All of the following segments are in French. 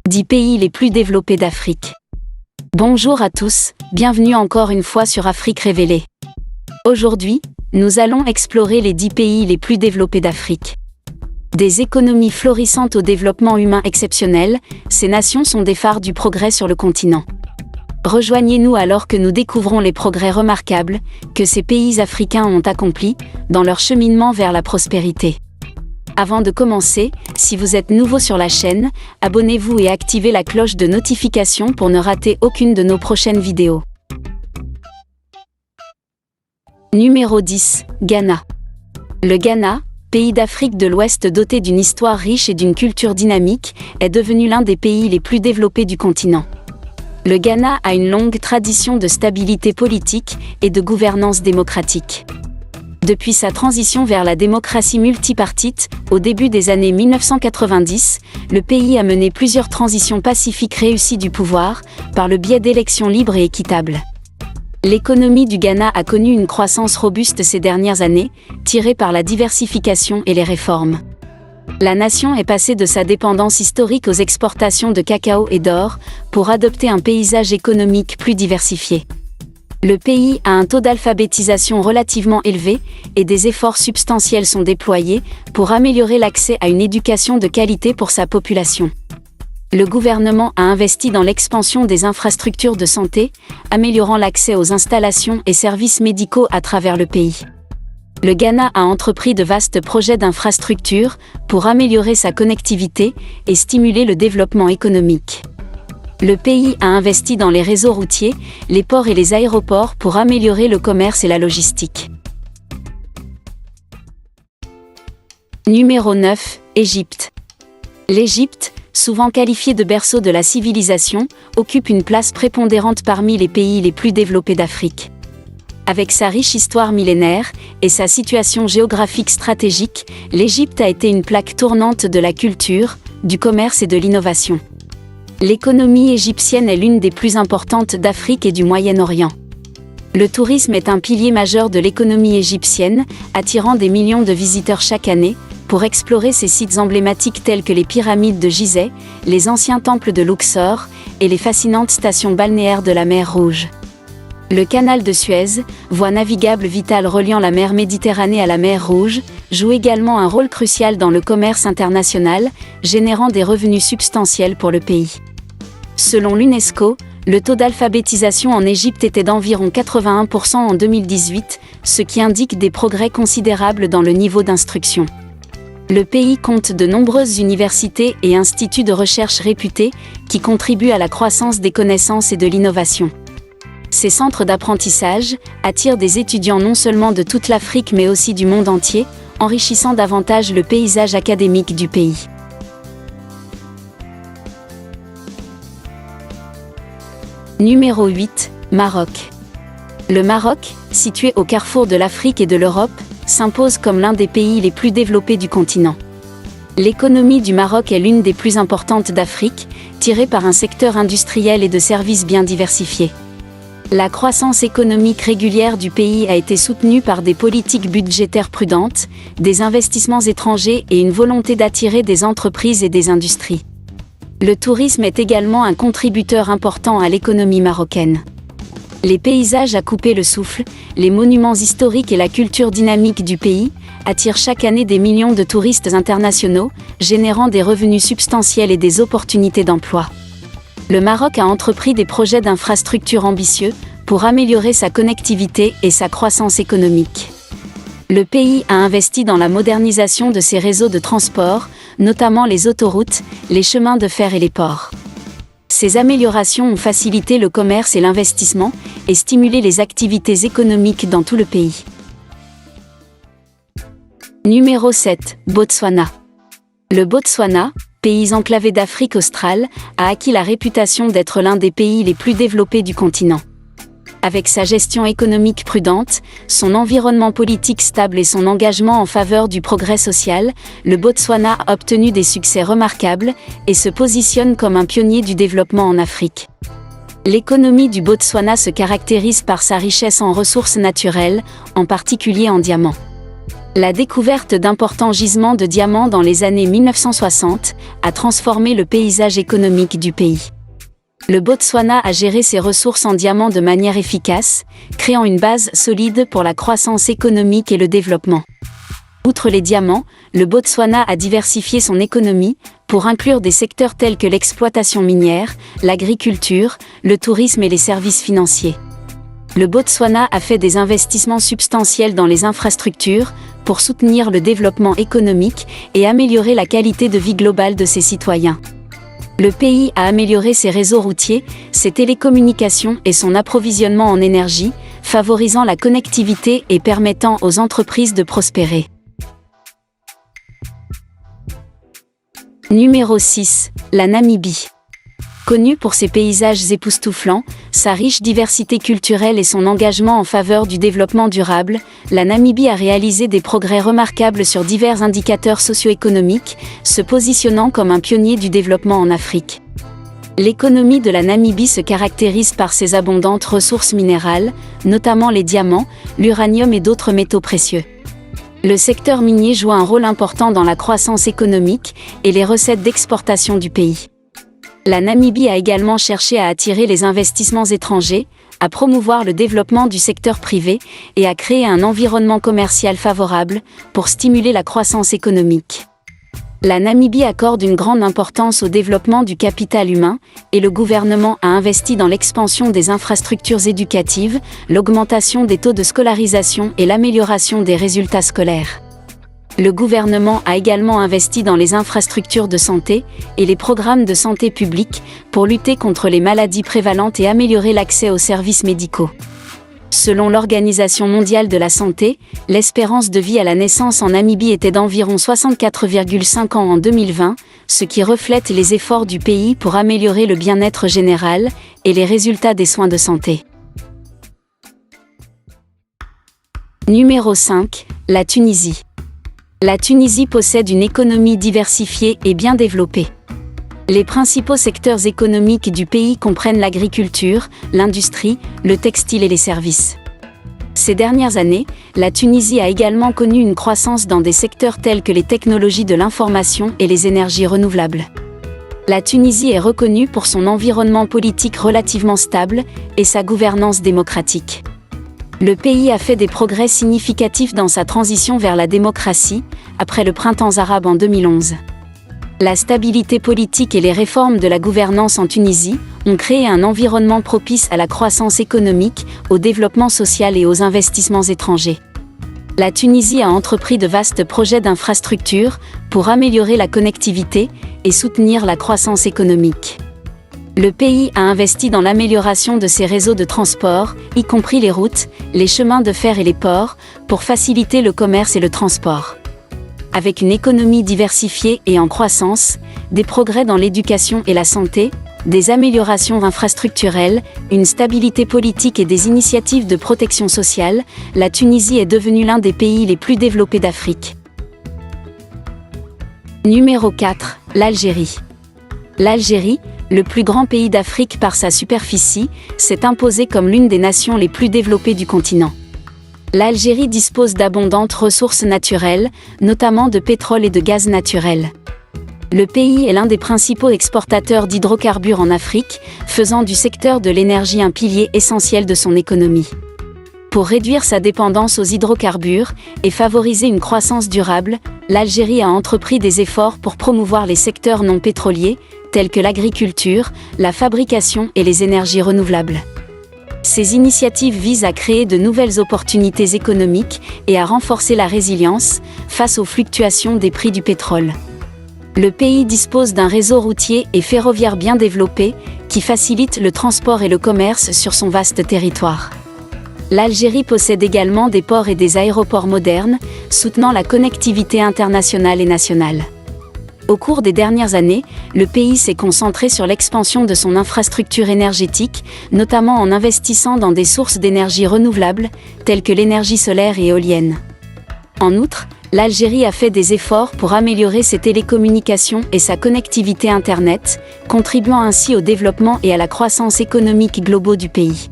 10 pays les plus développés d'Afrique. Bonjour à tous, bienvenue encore une fois sur Afrique Révélée. Aujourd'hui, nous allons explorer les 10 pays les plus développés d'Afrique. Des économies florissantes au développement humain exceptionnel, ces nations sont des phares du progrès sur le continent. Rejoignez-nous alors que nous découvrons les progrès remarquables que ces pays africains ont accomplis dans leur cheminement vers la prospérité. Avant de commencer, si vous êtes nouveau sur la chaîne, abonnez-vous et activez la cloche de notification pour ne rater aucune de nos prochaines vidéos. Numéro 10, Ghana. Le Ghana, pays d'Afrique de l'Ouest doté d'une histoire riche et d'une culture dynamique, est devenu l'un des pays les plus développés du continent. Le Ghana a une longue tradition de stabilité politique et de gouvernance démocratique. Depuis sa transition vers la démocratie multipartite, au début des années 1990, le pays a mené plusieurs transitions pacifiques réussies du pouvoir, par le biais d'élections libres et équitables. L'économie du Ghana a connu une croissance robuste ces dernières années, tirée par la diversification et les réformes. La nation est passée de sa dépendance historique aux exportations de cacao et d'or, pour adopter un paysage économique plus diversifié. Le pays a un taux d'alphabétisation relativement élevé, et des efforts substantiels sont déployés pour améliorer l'accès à une éducation de qualité pour sa population. Le gouvernement a investi dans l'expansion des infrastructures de santé, améliorant l'accès aux installations et services médicaux à travers le pays. Le Ghana a entrepris de vastes projets d'infrastructures pour améliorer sa connectivité et stimuler le développement économique. Le pays a investi dans les réseaux routiers, les ports et les aéroports pour améliorer le commerce et la logistique. Numéro 9, Égypte. L'Égypte, souvent qualifiée de berceau de la civilisation, occupe une place prépondérante parmi les pays les plus développés d'Afrique. Avec sa riche histoire millénaire et sa situation géographique stratégique, l'Égypte a été une plaque tournante de la culture, du commerce et de l'innovation. L'économie égyptienne est l'une des plus importantes d'Afrique et du Moyen-Orient. Le tourisme est un pilier majeur de l'économie égyptienne, attirant des millions de visiteurs chaque année, pour explorer ses sites emblématiques tels que les pyramides de Gizeh, les anciens temples de Luxor, et les fascinantes stations balnéaires de la mer Rouge. Le canal de Suez, voie navigable vitale reliant la mer Méditerranée à la mer Rouge, joue également un rôle crucial dans le commerce international, générant des revenus substantiels pour le pays. Selon l'UNESCO, le taux d'alphabétisation en Égypte était d'environ 81% en 2018, ce qui indique des progrès considérables dans le niveau d'instruction. Le pays compte de nombreuses universités et instituts de recherche réputés, qui contribuent à la croissance des connaissances et de l'innovation. Ces centres d'apprentissage attirent des étudiants non seulement de toute l'Afrique mais aussi du monde entier, enrichissant davantage le paysage académique du pays. Numéro 8, Maroc. Le Maroc, situé au carrefour de l'Afrique et de l'Europe, s'impose comme l'un des pays les plus développés du continent. L'économie du Maroc est l'une des plus importantes d'Afrique, tirée par un secteur industriel et de services bien diversifiés. La croissance économique régulière du pays a été soutenue par des politiques budgétaires prudentes, des investissements étrangers et une volonté d'attirer des entreprises et des industries. Le tourisme est également un contributeur important à l'économie marocaine. Les paysages à couper le souffle, les monuments historiques et la culture dynamique du pays attirent chaque année des millions de touristes internationaux, générant des revenus substantiels et des opportunités d'emploi. Le Maroc a entrepris des projets d'infrastructures ambitieux pour améliorer sa connectivité et sa croissance économique. Le pays a investi dans la modernisation de ses réseaux de transport, notamment les autoroutes, les chemins de fer et les ports. Ces améliorations ont facilité le commerce et l'investissement et stimulé les activités économiques dans tout le pays. Numéro 7, Botswana. Le Botswana, pays enclavé d'Afrique australe, a acquis la réputation d'être l'un des pays les plus développés du continent. Avec sa gestion économique prudente, son environnement politique stable et son engagement en faveur du progrès social, le Botswana a obtenu des succès remarquables et se positionne comme un pionnier du développement en Afrique. L'économie du Botswana se caractérise par sa richesse en ressources naturelles, en particulier en diamants. La découverte d'importants gisements de diamants dans les années 1960 a transformé le paysage économique du pays. Le Botswana a géré ses ressources en diamants de manière efficace, créant une base solide pour la croissance économique et le développement. Outre les diamants, le Botswana a diversifié son économie pour inclure des secteurs tels que l'exploitation minière, l'agriculture, le tourisme et les services financiers. Le Botswana a fait des investissements substantiels dans les infrastructures pour soutenir le développement économique et améliorer la qualité de vie globale de ses citoyens. Le pays a amélioré ses réseaux routiers, ses télécommunications et son approvisionnement en énergie, favorisant la connectivité et permettant aux entreprises de prospérer. Numéro 6. La Namibie. Connue pour ses paysages époustouflants, sa riche diversité culturelle et son engagement en faveur du développement durable, la Namibie a réalisé des progrès remarquables sur divers indicateurs socio-économiques, se positionnant comme un pionnier du développement en Afrique. L'économie de la Namibie se caractérise par ses abondantes ressources minérales, notamment les diamants, l'uranium et d'autres métaux précieux. Le secteur minier joue un rôle important dans la croissance économique et les recettes d'exportation du pays. La Namibie a également cherché à attirer les investissements étrangers, à promouvoir le développement du secteur privé et à créer un environnement commercial favorable pour stimuler la croissance économique. La Namibie accorde une grande importance au développement du capital humain et le gouvernement a investi dans l'expansion des infrastructures éducatives, l'augmentation des taux de scolarisation et l'amélioration des résultats scolaires. Le gouvernement a également investi dans les infrastructures de santé et les programmes de santé publique pour lutter contre les maladies prévalentes et améliorer l'accès aux services médicaux. Selon l'Organisation mondiale de la santé, l'espérance de vie à la naissance en Namibie était d'environ 64,5 ans en 2020, ce qui reflète les efforts du pays pour améliorer le bien-être général et les résultats des soins de santé. Numéro 5. La Tunisie. La Tunisie possède une économie diversifiée et bien développée. Les principaux secteurs économiques du pays comprennent l'agriculture, l'industrie, le textile et les services. Ces dernières années, la Tunisie a également connu une croissance dans des secteurs tels que les technologies de l'information et les énergies renouvelables. La Tunisie est reconnue pour son environnement politique relativement stable et sa gouvernance démocratique. Le pays a fait des progrès significatifs dans sa transition vers la démocratie, après le printemps arabe en 2011. La stabilité politique et les réformes de la gouvernance en Tunisie ont créé un environnement propice à la croissance économique, au développement social et aux investissements étrangers. La Tunisie a entrepris de vastes projets d'infrastructures pour améliorer la connectivité et soutenir la croissance économique. Le pays a investi dans l'amélioration de ses réseaux de transport, y compris les routes, les chemins de fer et les ports, pour faciliter le commerce et le transport. Avec une économie diversifiée et en croissance, des progrès dans l'éducation et la santé, des améliorations infrastructurelles, une stabilité politique et des initiatives de protection sociale, la Tunisie est devenue l'un des pays les plus développés d'Afrique. Numéro 4. L'Algérie. L'Algérie, le plus grand pays d'Afrique par sa superficie, s'est imposée comme l'une des nations les plus développées du continent. L'Algérie dispose d'abondantes ressources naturelles, notamment de pétrole et de gaz naturel. Le pays est l'un des principaux exportateurs d'hydrocarbures en Afrique, faisant du secteur de l'énergie un pilier essentiel de son économie. Pour réduire sa dépendance aux hydrocarbures et favoriser une croissance durable, l'Algérie a entrepris des efforts pour promouvoir les secteurs non pétroliers, tels que l'agriculture, la fabrication et les énergies renouvelables. Ces initiatives visent à créer de nouvelles opportunités économiques et à renforcer la résilience face aux fluctuations des prix du pétrole. Le pays dispose d'un réseau routier et ferroviaire bien développé, qui facilite le transport et le commerce sur son vaste territoire. L'Algérie possède également des ports et des aéroports modernes, soutenant la connectivité internationale et nationale. Au cours des dernières années, le pays s'est concentré sur l'expansion de son infrastructure énergétique, notamment en investissant dans des sources d'énergie renouvelables, telles que l'énergie solaire et éolienne. En outre, l'Algérie a fait des efforts pour améliorer ses télécommunications et sa connectivité Internet, contribuant ainsi au développement et à la croissance économique globale du pays.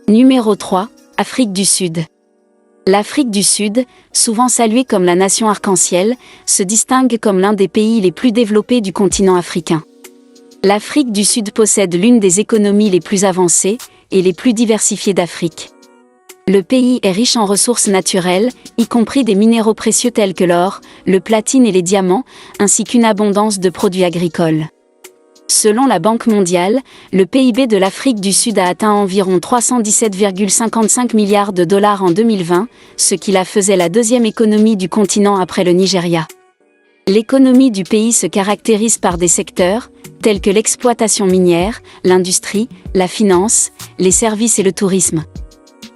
Numéro 3. Afrique du Sud. L'Afrique du Sud, souvent saluée comme la nation arc-en-ciel, se distingue comme l'un des pays les plus développés du continent africain. L'Afrique du Sud possède l'une des économies les plus avancées et les plus diversifiées d'Afrique. Le pays est riche en ressources naturelles, y compris des minéraux précieux tels que l'or, le platine et les diamants, ainsi qu'une abondance de produits agricoles. Selon la Banque mondiale, le PIB de l'Afrique du Sud a atteint environ 317,55 milliards de dollars en 2020, ce qui la faisait la deuxième économie du continent après le Nigeria. L'économie du pays se caractérise par des secteurs, tels que l'exploitation minière, l'industrie, la finance, les services et le tourisme.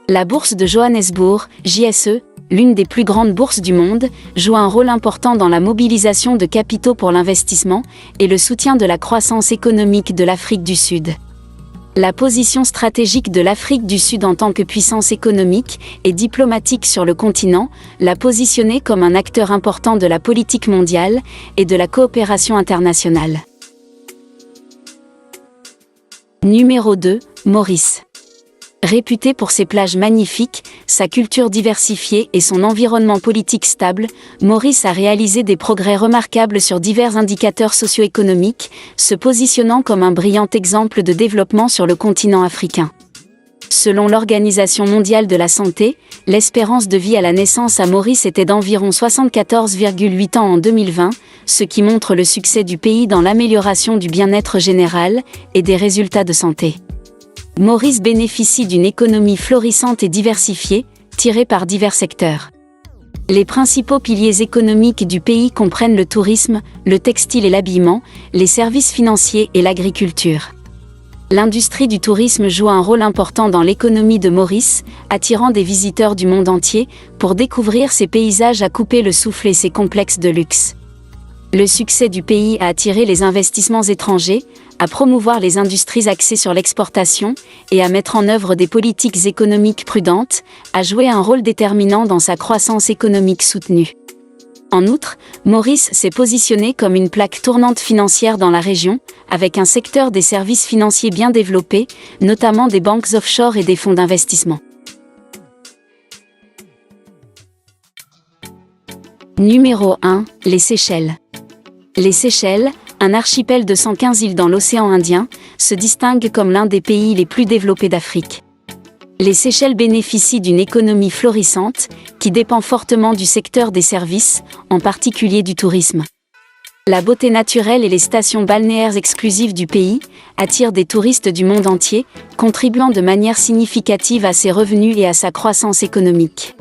La bourse de Johannesburg, JSE, l'une des plus grandes bourses du monde, joue un rôle important dans la mobilisation de capitaux pour l'investissement et le soutien de la croissance économique de l'Afrique du Sud. La position stratégique de l'Afrique du Sud en tant que puissance économique et diplomatique sur le continent l'a positionnée comme un acteur important de la politique mondiale et de la coopération internationale. Numéro 2, Maurice. Réputé pour ses plages magnifiques, sa culture diversifiée et son environnement politique stable, Maurice a réalisé des progrès remarquables sur divers indicateurs socio-économiques, se positionnant comme un brillant exemple de développement sur le continent africain. Selon l'Organisation mondiale de la santé, l'espérance de vie à la naissance à Maurice était d'environ 74,8 ans en 2020, ce qui montre le succès du pays dans l'amélioration du bien-être général et des résultats de santé. Maurice bénéficie d'une économie florissante et diversifiée, tirée par divers secteurs. Les principaux piliers économiques du pays comprennent le tourisme, le textile et l'habillement, les services financiers et l'agriculture. L'industrie du tourisme joue un rôle important dans l'économie de Maurice, attirant des visiteurs du monde entier pour découvrir ses paysages à couper le souffle et ses complexes de luxe. Le succès du pays a attiré les investissements étrangers, à promouvoir les industries axées sur l'exportation et à mettre en œuvre des politiques économiques prudentes, a joué un rôle déterminant dans sa croissance économique soutenue. En outre, Maurice s'est positionné comme une plaque tournante financière dans la région, avec un secteur des services financiers bien développé, notamment des banques offshore et des fonds d'investissement. Numéro 1, les Seychelles. Les Seychelles, un archipel de 115 îles dans l'océan Indien, se distingue comme l'un des pays les plus développés d'Afrique. Les Seychelles bénéficient d'une économie florissante, qui dépend fortement du secteur des services, en particulier du tourisme. La beauté naturelle et les stations balnéaires exclusives du pays attirent des touristes du monde entier, contribuant de manière significative à ses revenus et à sa croissance économique.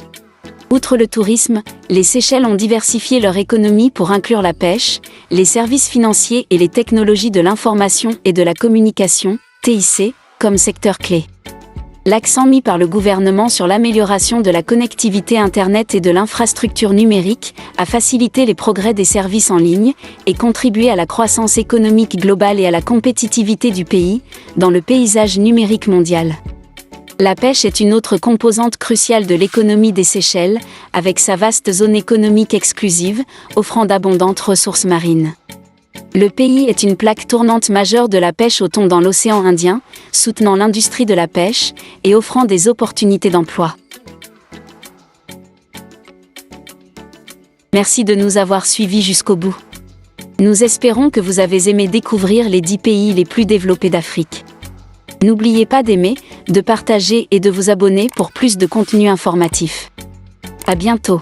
Outre le tourisme, les Seychelles ont diversifié leur économie pour inclure la pêche, les services financiers et les technologies de l'information et de la communication, TIC, comme secteur clé. L'accent mis par le gouvernement sur l'amélioration de la connectivité Internet et de l'infrastructure numérique a facilité les progrès des services en ligne et contribué à la croissance économique globale et à la compétitivité du pays, dans le paysage numérique mondial. La pêche est une autre composante cruciale de l'économie des Seychelles, avec sa vaste zone économique exclusive, offrant d'abondantes ressources marines. Le pays est une plaque tournante majeure de la pêche au thon dans l'océan Indien, soutenant l'industrie de la pêche et offrant des opportunités d'emploi. Merci de nous avoir suivis jusqu'au bout. Nous espérons que vous avez aimé découvrir les 10 pays les plus développés d'Afrique. N'oubliez pas d'aimer, de partager et de vous abonner pour plus de contenu informatif. À bientôt.